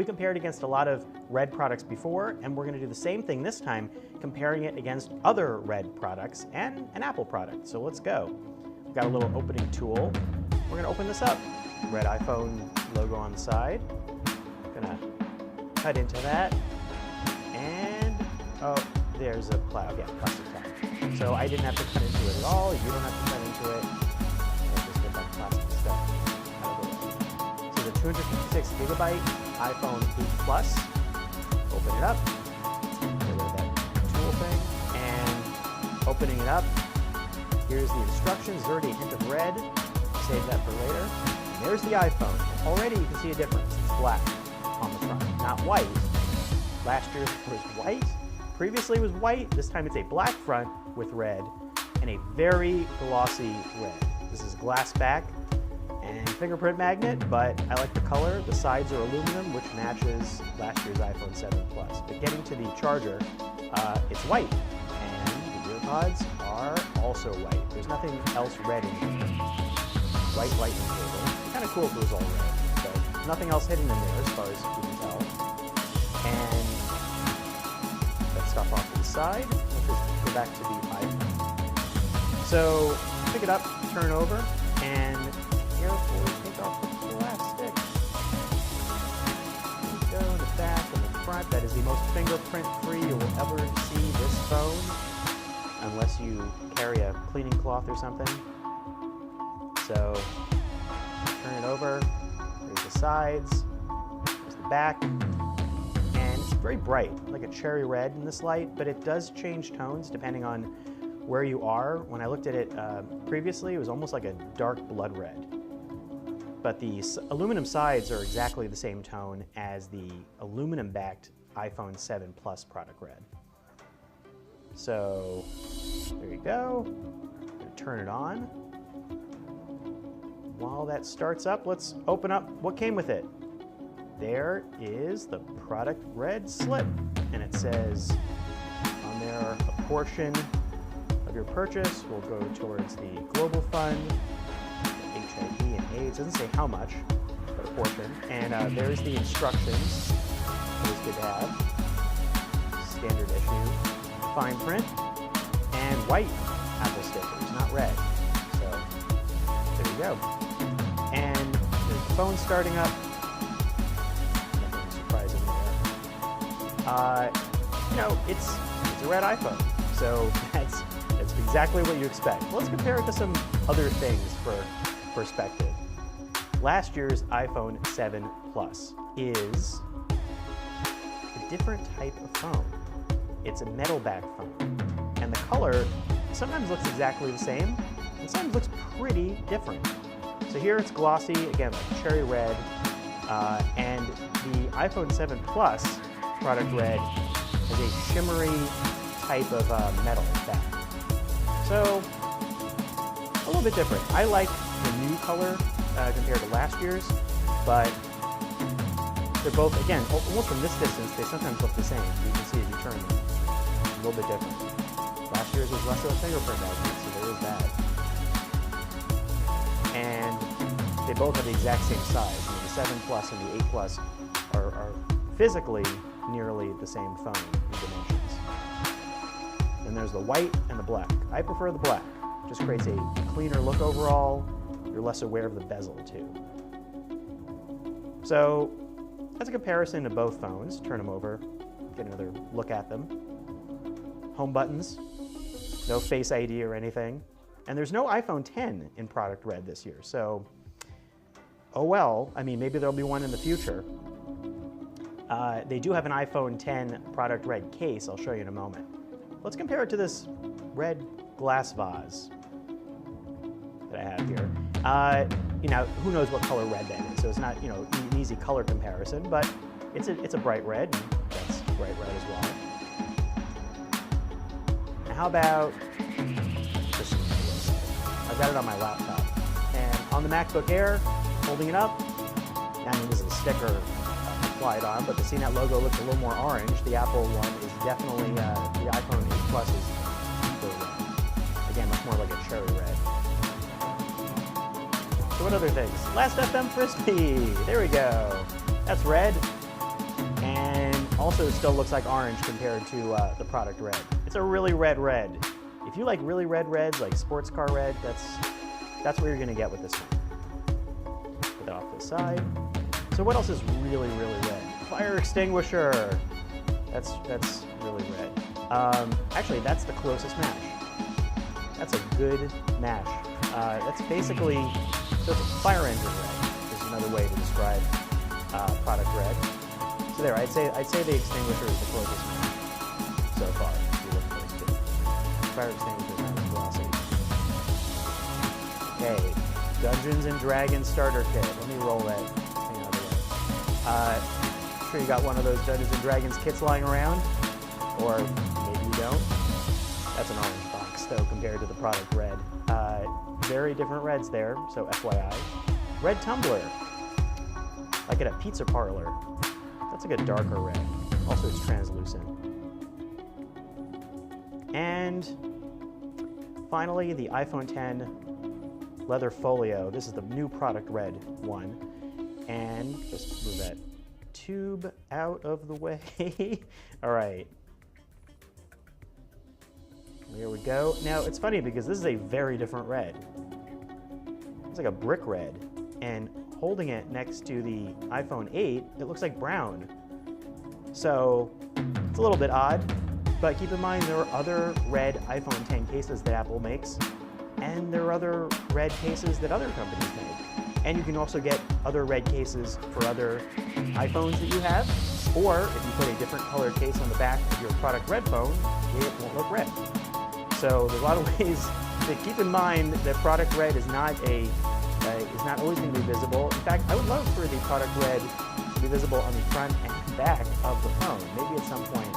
We compared against a lot of red products before, and we're going to do the same thing this time, comparing it against other red products and an Apple product. So let's go. We've got a little opening tool. We're going to open this up. Red iPhone logo on the side. Going to cut into that. And, oh, there's a cloud. Yeah, plastic cloud. So I didn't have to cut into it at all. You don't have to cut into it. I'll just get that plastic stuff out of the way. So the 256 gigabyte iPhone 8 Plus. Open it up. Get rid of that tool thing. And opening it up. Here's the instructions. There's already a hint of red. Save that for later. And there's the iPhone. Already you can see a difference. It's black on the front, not white. Last year's was white. Previously it was white. This time it's a black front with red and a very glossy red. This is glass back and fingerprint magnet, but I like the color. The sides are aluminum, which matches last year's iPhone 7 Plus. But getting to the charger, it's white, and the ear pods are also white. There's nothing else red in here. White lightning cable. Kind of cool if it was all red, but nothing else hidden in there as far as you can tell. And that stuff off to the side. Let's just go back to the iPhone. So pick it up, turn it over, and carefully take off the plastic. There we go, in the back and the front. That is the most fingerprint-free you will ever see this phone, unless you carry a cleaning cloth or something. So turn it over. There's the sides. There's the back. And it's very bright, like a cherry red in this light, but it does change tones depending on where you are. When I looked at it previously, it was almost like a dark blood red. But the aluminum sides are exactly the same tone as the aluminum-backed iPhone 7 Plus product red. So there you go. I'm gonna turn it on. While that starts up, let's open up what came with it. There is the product red slip, and it says on there a portion of your purchase will go towards the Global Fund, HIV and AIDS. It doesn't say how much, but a portion. And there's the instructions. Always good to have. Standard issue, fine print, and white Apple stickers, not red. So there you go. And there's the phone starting up. Nothing surprising there. You know, it's a red iPhone, so that's exactly what you expect. Let's compare it to some other things for perspective. Last year's iPhone 7 Plus is a different type of phone. It's a metal back phone, and the color sometimes looks exactly the same, and sometimes looks pretty different. So here it's glossy, again, like cherry red, and the iPhone 7 Plus product red has a shimmery type of metal back. So a little bit different. I like the new color compared to last year's, but they're both, again, almost from this distance, they sometimes look the same. You can see as you turn them. A little bit different. Last year's was less of a fingerprint magnet, so there is that. And they both have the exact same size. I mean, the 7 Plus and the 8 Plus are physically nearly the same phone in dimensions. And there's the white and the black. I prefer the black. Just creates a cleaner look overall. You're less aware of the bezel too. So as a comparison to both phones, turn them over, get another look at them. Home buttons, no Face ID or anything. And there's no iPhone 10 in product red this year, so oh well. I mean, maybe there'll be one in the future. They do have an iPhone 10 product red case. I'll show you in a moment. Let's compare it to this red glass vase that I have here. You know, who knows what color red that is? So it's not, you know, an easy color comparison, but it's a bright red, and that's bright red as well. Now how about this? I've got it on my laptop, and on the MacBook Air, holding it up. I mean, this is a sticker applied on, but the CNET logo looks a little more orange. The Apple one is definitely, the iPhone 8 Plus is deeper red. Again, much more like a cherry red. So what other things? Last FM Frisbee, there we go. That's red. also still looks like orange compared to the product red. It's a really red red. If you like really red reds, like sports car red, that's what you're gonna get with this one. Put that off to the side. So what else is really, really red? Fire extinguisher. That's really red. Actually, that's the closest match. That's a good match. That's basically, so it's a fire engine red, is another way to describe product red. So there, I'd say the extinguisher is the closest match so far. If you look at those two. Fire extinguisher is not glossy. Okay, Dungeons and Dragons starter kit. Let me roll that thing out of the way. I'm sure you got one of those Dungeons and Dragons kits lying around, or maybe you don't. That's an orange box though compared to the product red. Very different reds there, so FYI. Red tumbler, like at a pizza parlor. That's like a darker red. Also, it's translucent. And finally, the iPhone X leather folio. This is the new product red one. And just move that tube out of the way. All right. Here we go. Now, it's funny because this is a very different red. It's like a brick red. And holding it next to the iPhone 8, it looks like brown. So it's a little bit odd, but keep in mind there are other red iPhone X cases that Apple makes, and there are other red cases that other companies make. And you can also get other red cases for other iPhones that you have, or if you put a different colored case on the back of your product red phone, it won't look red. So there's a lot of ways to keep in mind that product red is not always going to be visible. In fact, I would love for the product red to be visible on the front and back of the phone. Maybe at some point